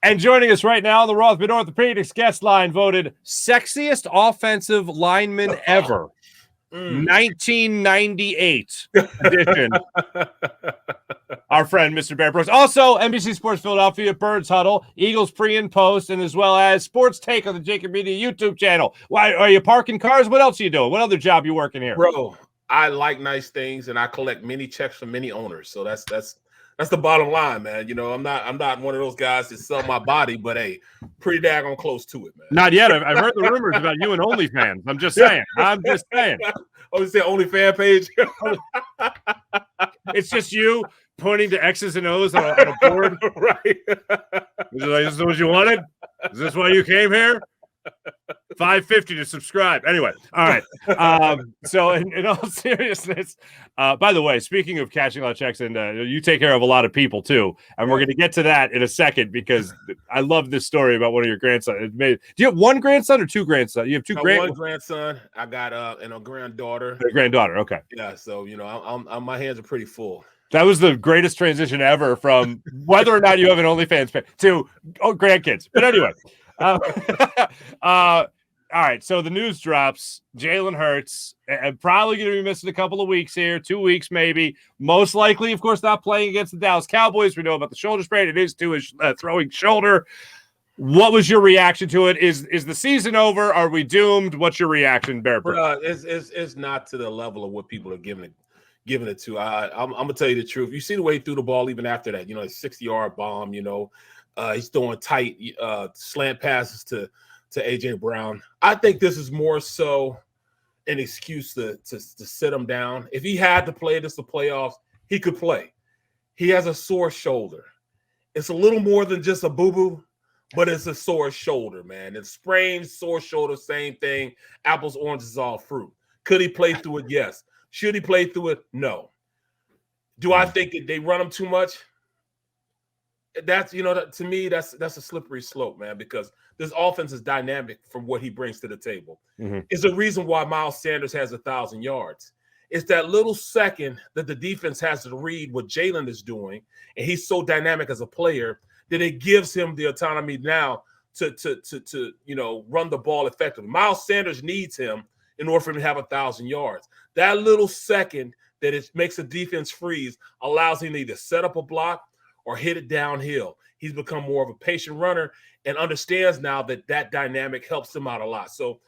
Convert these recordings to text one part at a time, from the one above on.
And joining us right now on the Rothman Orthopedics guest line, voted sexiest offensive lineman ever. 1998 edition. Our friend, Mr. Barrett Brooks. Also, NBC Sports Philadelphia, Birds Huddle, Eagles pre and post, and as well as Sports Take on the Jacob Media YouTube channel. Why are you parking cars? What else are you doing? What other job you working here? Bro, I like nice things, and I collect many checks from many owners. So that's the bottom line, man. You know, I'm not one of those guys that sell my body, but hey, pretty daggone close to it, man. Not yet. I've heard the rumors about you and OnlyFans. I'm just saying. Oh, you say OnlyFans page? It's just you pointing to X's and O's on a board. Right. Is this what you wanted? Is this why you came here? $5.50 to subscribe. Anyway, all right. So in all seriousness, by the way, speaking of cashing out checks, and you take care of a lot of people too, and we're going to get to that in a second because I love this story about one of your grandsons. Do you have one grandson or two grandsons? You have one grandson. I got and a granddaughter. A granddaughter. Okay. Yeah. So I'm my hands are pretty full. That was the greatest transition ever from whether or not you have an OnlyFans page to grandkids. But anyway. All right, so the news drops. Jalen Hurts probably going to be missing a couple of weeks here, 2 weeks maybe. Most likely, of course, not playing against the Dallas Cowboys. We know about the shoulder sprain. It is to his throwing shoulder. What was your reaction to it? Is the season over? Are we doomed? What's your reaction, Barrett? It's not to the level of what people are giving it to. I'm gonna tell you the truth. You see the way he threw the ball even after that. A 60-yard bomb. He's throwing tight slant passes to AJ Brown. I think this is more so an excuse to sit him down. If he had to play the playoffs, he could play. He has a sore shoulder. It's a little more than just a boo-boo, but it's a sore shoulder, man. It's sprained, sore shoulder, same thing. Apples, oranges, all fruit. Could he play through it? Yes. Should he play through it? No. Do I think that they run him too much? That's to me that's a slippery slope, man, because this offense is dynamic from what he brings to the table. Mm-hmm. It's a reason why Miles Sanders has 1,000 yards. It's that little second that the defense has to read what Jalen is doing, and he's so dynamic as a player that it gives him the autonomy now to run the ball effectively. Miles Sanders needs him in order for him to have 1,000 yards. That little second that it makes the defense freeze allows him to either set up a block or hit it downhill. He's become more of a patient runner and understands now that dynamic helps him out a lot. So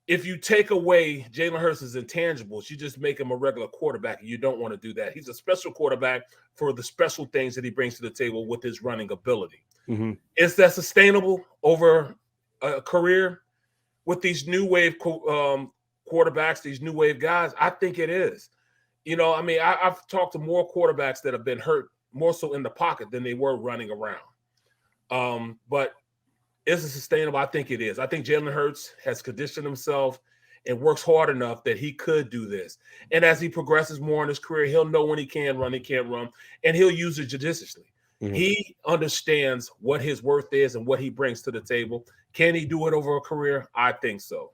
if you take away Jalen Hurts' intangibles, you just make him a regular quarterback, and you don't want to do that. He's a special quarterback for the special things that he brings to the table with his running ability. Mm-hmm. Is that sustainable over a career with these new wave quarterbacks, these new wave guys? I think it is. I've talked to more quarterbacks that have been hurt more so in the pocket than they were running around. But is it sustainable? I think it is. I think Jalen Hurts has conditioned himself and works hard enough that he could do this. And as he progresses more in his career, he'll know when he can run, and he'll use it judiciously. Mm-hmm. He understands what his worth is and what he brings to the table. Can he do it over a career? I think so.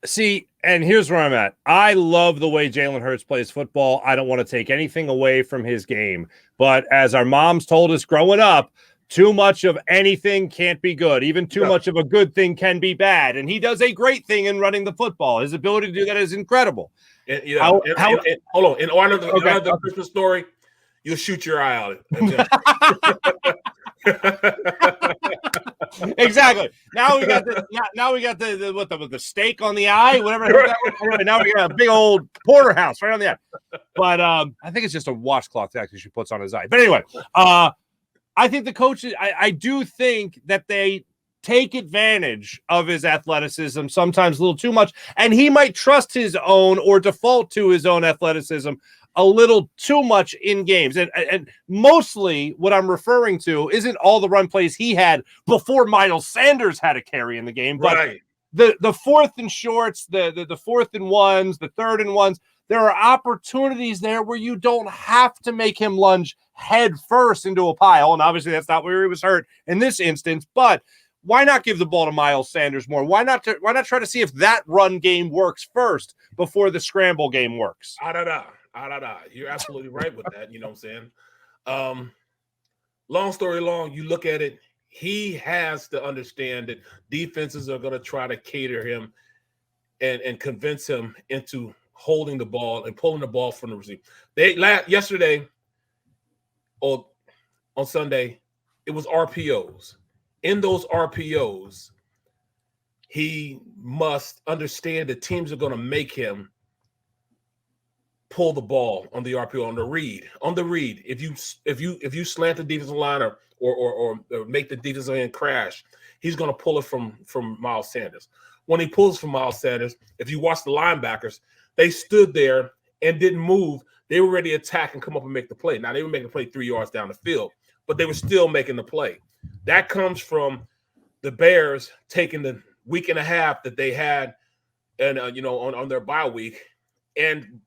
See, and here's where I'm at. I love the way Jalen Hurts plays football. I don't want to take anything away from his game. But as our moms told us growing up, too much of anything can't be good. Even too much of a good thing can be bad. And he does a great thing in running the football. His ability to do that is incredible. Hold on. In honor of the Christmas story, you'll shoot your eye out. Exactly. Now we got the steak on the eye, whatever. Now we got a big old porterhouse right on the eye. But I think it's just a washcloth actually she puts on his eye. But anyway, I think the coaches. I do think that they take advantage of his athleticism sometimes a little too much, and he might trust his own or default to his own athleticism a little too much in games. And mostly what I'm referring to isn't all the run plays he had before Miles Sanders had a carry in the game, but right. the fourth and shorts, the fourth and ones, the third and ones, there are opportunities there where you don't have to make him lunge head first into a pile. And obviously that's not where he was hurt in this instance, but why not give the ball to Miles Sanders more? Why not try to see if that run game works first before the scramble game works? You're absolutely right with that. You know what I'm saying? Long story long, you look at it, he has to understand that defenses are going to try to cater him and convince him into holding the ball and pulling the ball from the receiver. Yesterday or on Sunday, it was RPOs. In those RPOs, he must understand that teams are going to make him pull the ball on the RPO, on the read. On the read, if you slant the defensive line or make the defensive end crash, he's going to pull it from Miles Sanders. When he pulls from Miles Sanders, if you watch the linebackers, they stood there and didn't move. They were ready to attack and come up and make the play. Now, they were making the play 3 yards down the field, but they were still making the play. That comes from the Bears taking the week and a half that they had and on their bye week and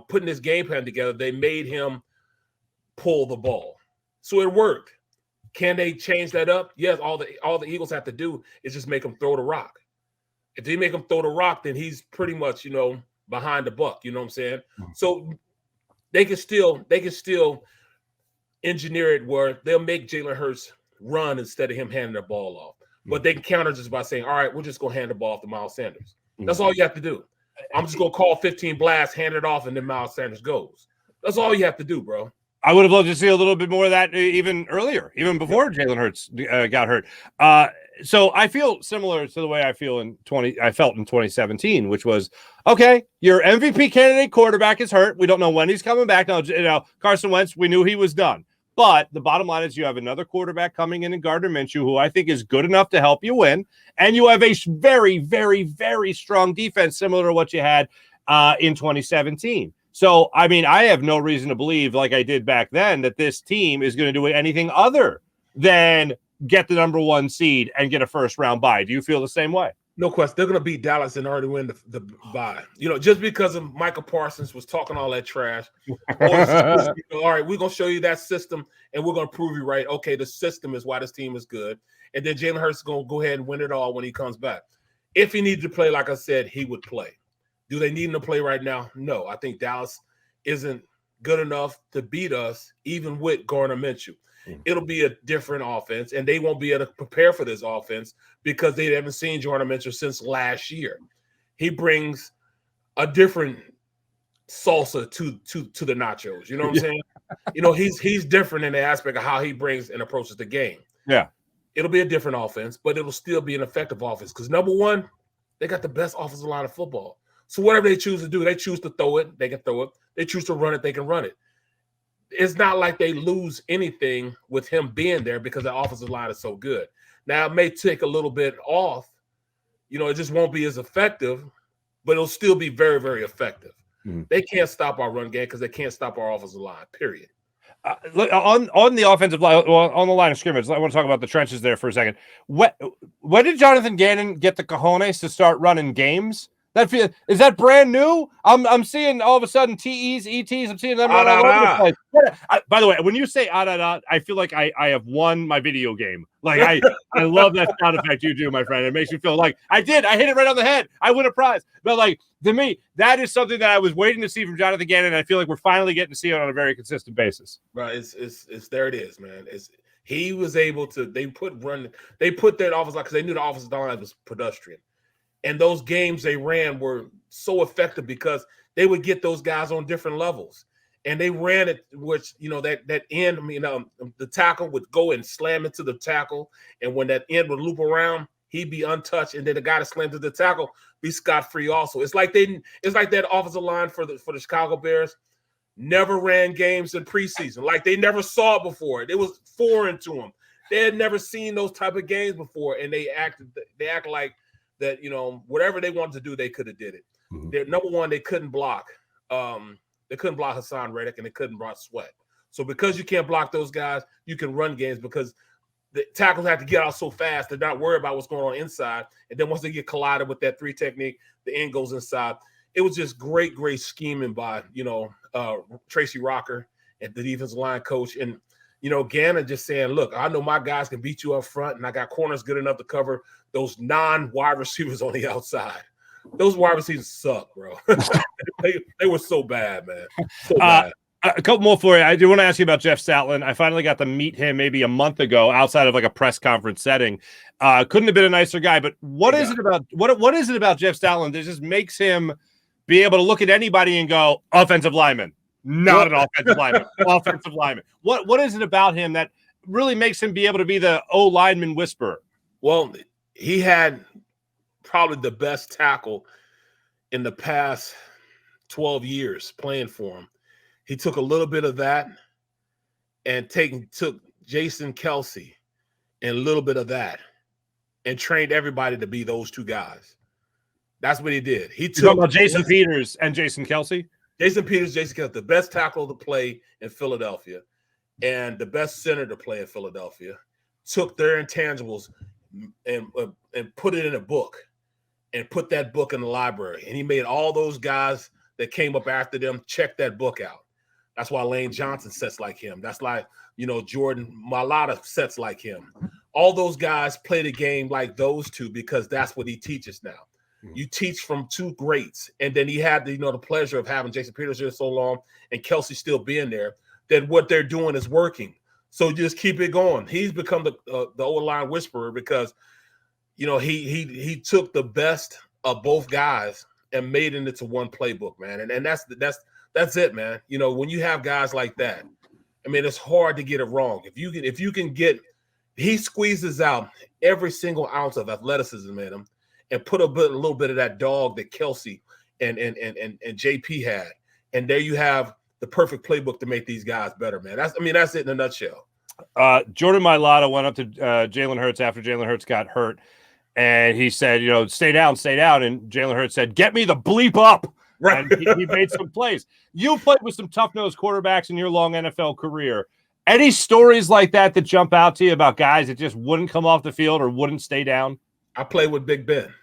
putting this game plan together. They made him pull the ball. So it worked. Can they change that up? Yes, all the Eagles have to do is just make him throw the rock. If they make him throw the rock, then he's pretty much, behind the buck. You know what I'm saying? So they can still engineer it where they'll make Jalen Hurts run instead of him handing the ball off. But they can counter just by saying, all right, we're just going to hand the ball off to Miles Sanders. That's all you have to do. I'm just going to call 15 blasts, hand it off, and then Miles Sanders goes. That's all you have to do, bro. I would have loved to see a little bit more of that even earlier, even before Jalen Hurts got hurt. So I feel similar to the way I felt in 2017, which was, okay, your MVP candidate quarterback is hurt. We don't know when he's coming back. Now, Carson Wentz, we knew he was done. But the bottom line is you have another quarterback coming in Gardner Minshew, who I think is good enough to help you win. And you have a very, very, very strong defense, similar to what you had in 2017. So, I mean, I have no reason to believe, like I did back then, that this team is going to do anything other than get the number 1 seed and get a first-round bye. Do you feel the same way? No question. They're going to beat Dallas and already win the bye. Just because of Michael Parsons was talking all that trash. All right, we're going to show you that system, and we're going to prove you right. Okay, the system is why this team is good. And then Jalen Hurts is going to go ahead and win it all when he comes back. If he needed to play, like I said, he would play. Do they need him to play right now? No. I think Dallas isn't good enough to beat us, even with Gardner Minshew. It'll be a different offense, and they won't be able to prepare for this offense because they haven't seen Gardner Minshew since last year. He brings a different salsa to the nachos. You know what I'm saying? He's different in the aspect of how he brings and approaches the game. Yeah. It'll be a different offense, but it'll still be an effective offense because, number one, they got the best offensive line of football. So whatever they choose to do, they choose to throw it, they can throw it. They choose to run it, they can run it. It's not like they lose anything with him being there because the offensive line is so good. Now, it may take a little bit off. It just won't be as effective, but it'll still be very, very effective. They can't stop our run game because they can't stop our offensive line, period. Look, on the offensive line, on the line of scrimmage, I want to talk about the trenches there for a second. When did Jonathan Gannon get the cojones to start running games? Is that brand new? I'm seeing all of a sudden TEs, ETs. I'm seeing them all over the place. By the way, when you say I feel like I have won my video game. Like I love that sound effect you do, my friend. It makes me feel like I hit it right on the head. I win a prize. But like to me, that is something that I was waiting to see from Jonathan Gannon. And I feel like we're finally getting to see it on a very consistent basis. Right, it's there. It is, man. He was able to. They put that offense because they knew the offensive line was pedestrian. And those games they ran were so effective because they would get those guys on different levels. And they ran it, which, that end, the tackle would go and slam into the tackle. And when that end would loop around, he'd be untouched. And then the guy that slammed to the tackle be scot-free also. It's like that offensive line for the Chicago Bears never ran games in preseason. Like they never saw it before. It was foreign to them. They had never seen those type of games before. And they act like that, whatever they wanted to do, they could have did it. They're number one, they couldn't block. They couldn't block Hassan Reddick and they couldn't block Sweat. So because you can't block those guys, you can run games because the tackles have to get out so fast. They're not worried about what's going on inside. And then once they get collided with that 3 technique, the end goes inside. It was just great scheming by, Tracy Rocker and the defensive line coach. And, Gannon just saying, look, I know my guys can beat you up front and I got corners good enough to cover those non-wide receivers on the outside. Those wide receivers suck, bro. they were so bad, man. So bad. A couple more for you. I do want to ask you about Jeff Stoutland. I finally got to meet him maybe a month ago outside of like a press conference setting. Couldn't have been a nicer guy. But what is it about what is it about Jeff Stoutland that just makes him be able to look at anybody and go offensive lineman, not an offensive lineman, offensive lineman? What is it about him that really makes him be able to be the O lineman whisperer? Well, he had probably the best tackle in the past 12 years playing for him. He took a little bit of that and took Jason Kelsey and a little bit of that and trained everybody to be those two guys. That's what he did. He took about Jason Peters and Jason Kelsey. Jason Kelsey, the best tackle to play in Philadelphia and the best center to play in Philadelphia, took their intangibles and put it in a book and put that book in the library. And he made all those guys that came up after them check that book out. That's why Lane Johnson sets like him. That's like, Jordan Mailata sets like him. All those guys play the game like those two because that's what he teaches now. You teach from two greats. And then he had the pleasure of having Jason Peters here so long and Kelsey still being there, that what they're doing is working. So just keep it going. He's become the O-line whisperer because, he took the best of both guys and made it into one playbook, man. And that's it, man. When you have guys like that, I mean, it's hard to get it wrong. If you can get, he squeezes out every single ounce of athleticism in him and put a little bit of that dog that Kelsey and JP had. And there you have the perfect playbook to make these guys better, man. That's it in a nutshell. Jordan Mailata went up to Jalen Hurts after Jalen Hurts got hurt. And he said, stay down. And Jalen Hurts said, get me the bleep up. Right. And he made some plays. You played with some tough-nosed quarterbacks in your long NFL career. Any stories like that jump out to you about guys that just wouldn't come off the field or wouldn't stay down? I played with Big Ben.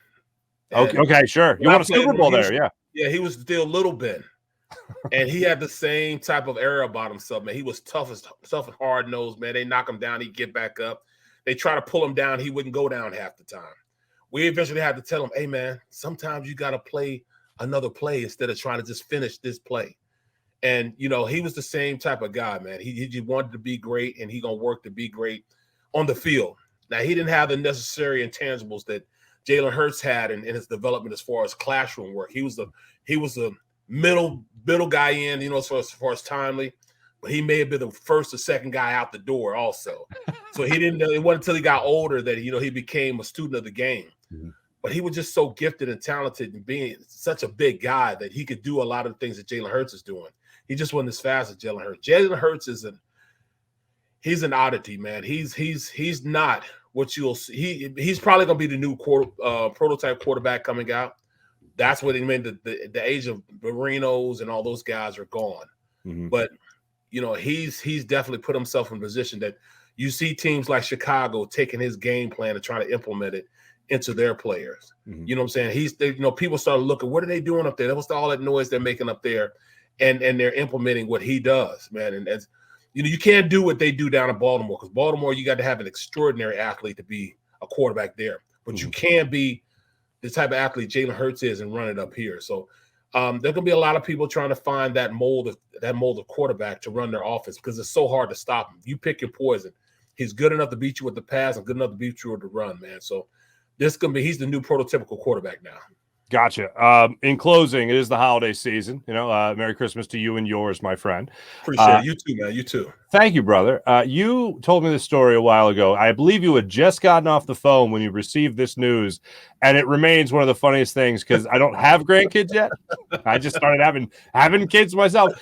Okay, sure. You won a Super Bowl there, yeah. Yeah, he was still Little Ben. And he had the same type of air about himself, man. He was tough and hard-nosed, man. They knock him down, he'd get back up. They try to pull him down, he wouldn't go down half the time. We eventually had to tell him, hey, man, sometimes you got to play another play instead of trying to just finish this play. And, he was the same type of guy, man. He just wanted to be great, and he going to work to be great on the field. Now, he didn't have the necessary intangibles that Jalen Hurts had in his development as far as classroom work. He was a middle guy in, as far as timely, but he may have been the first or second guy out the door also. So he didn't know. It wasn't until he got older that, he became a student of the game. Mm-hmm. But he was just so gifted and talented and being such a big guy that he could do a lot of the things that Jalen Hurts is doing. He just wasn't as fast as Jalen Hurts. Jalen Hurts he's an oddity, man. He's not what you'll see. He's probably going to be the new prototype quarterback coming out. That's what he meant. The age of Marinos and all those guys are gone. Mm-hmm. But, he's definitely put himself in a position that you see teams like Chicago taking his game plan and trying to implement it into their players. Mm-hmm. You know what I'm saying? People started looking, what are they doing up there? What's all that noise they're making up there? And they're implementing what he does, man. And as you can't do what they do down in Baltimore, because Baltimore, you got to have an extraordinary athlete to be a quarterback there. But mm-hmm. you can be the type of athlete Jalen Hurts is and run it up here. So there's gonna be a lot of people trying to find that mold of quarterback to run their offense because it's so hard to stop him. You pick your poison. He's good enough to beat you with the pass and good enough to beat you with the run, man. So he's the new prototypical quarterback now. Gotcha. In closing, it is the holiday season. Merry Christmas to you and yours, my friend. Appreciate it. You too, man. You too. Thank you, brother. You told me this story a while ago. I believe you had just gotten off the phone when you received this news, and it remains one of the funniest things because I don't have grandkids yet. I just started having kids myself.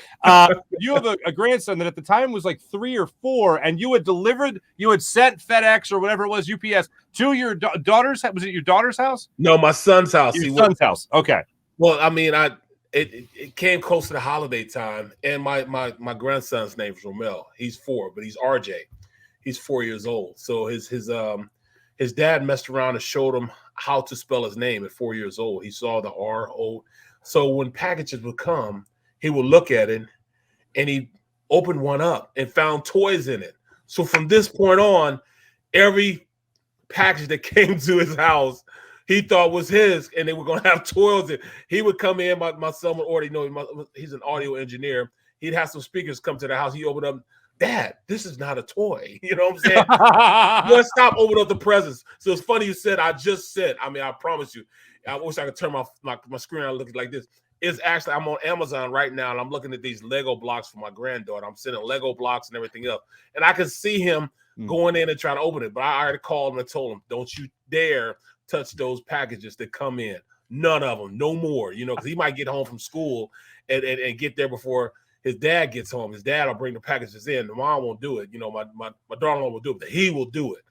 You have a grandson that at the time was like 3 or 4, and you had sent FedEx or whatever it was, UPS, to your daughter's. Was it your daughter's house? No, my son's house. Your son's house. Okay. Well, I mean, it came close to the holiday time, and my grandson's name is Romel. He's 4, but he's RJ. He's 4 years old. So his dad messed around and showed him how to spell his name at 4 years old. He saw the R-O. So when packages would come, he would look at it, and he opened one up and found toys in it. So from this point on, every package that came to his house, he thought was his, and they were going to have toys in. He would come in, my son would order, he's an audio engineer. he'd have some speakers come to the house. He opened up, Dad, this is not a toy. You know what I'm saying? Let's stop opening up the presents. So it's funny you said, I promise you, I wish I could turn my screen on and look like this. It's actually, I'm on Amazon right now, and I'm looking at these Lego blocks for my granddaughter. I'm sending Lego blocks and everything else. And I can see him going in and trying to open it. But I already called him and told him, don't you dare touch those packages that come in. None of them, no more, because he might get home from school and get there before his dad gets home. His dad will bring the packages in. The mom won't do it. My daughter-in-law will do it, but he will do it.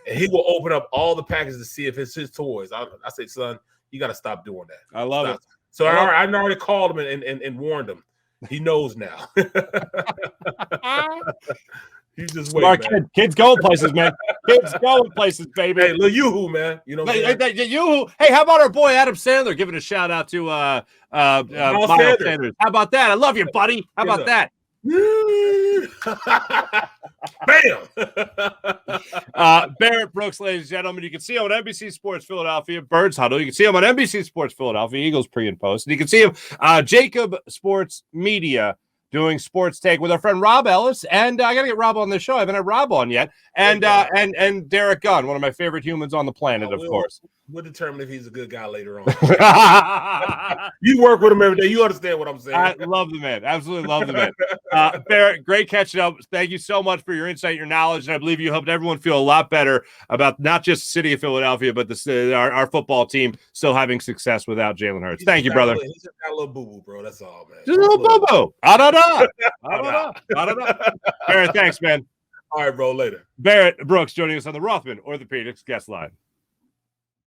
And he will open up all the packages to see if it's his toys. I say, son, you got to stop doing that. I love it. So I already called him and warned him. He knows now. He's just smart waiting, kid. Kids going places, man. Kids going places, baby. Hey, Lil Yoo-Hoo, man. Yoo-Hoo. Hey, how about our boy Adam Sandler giving a shout out to Miles Sanders? How about that? I love you, buddy. How about that? Bam. Barrett Brooks, ladies and gentlemen. You can see him on NBC Sports Philadelphia, Birds Huddle. You can see him on NBC Sports Philadelphia, Eagles pre and post. And you can see him Jacob Sports Media doing Sports Take with our friend Rob Ellis. And I got to get Rob on the show. I haven't had Rob on yet. And Derek Gunn, one of my favorite humans on the planet, of course. We'll determine if he's a good guy later on. You work with him every day. You understand what I'm saying. I love the man. Absolutely love the man. Barrett, great catching up. Thank you so much for your insight, your knowledge. And I believe you helped everyone feel a lot better about not just the city of Philadelphia, but our football team still having success without Jalen Hurts. Thank you, brother. He's just got a little boo-boo, bro. That's all, man. Just a little boo-boo. Barrett, thanks, man. All right, bro. Later. Barrett Brooks joining us on the Rothman Orthopedics guest line.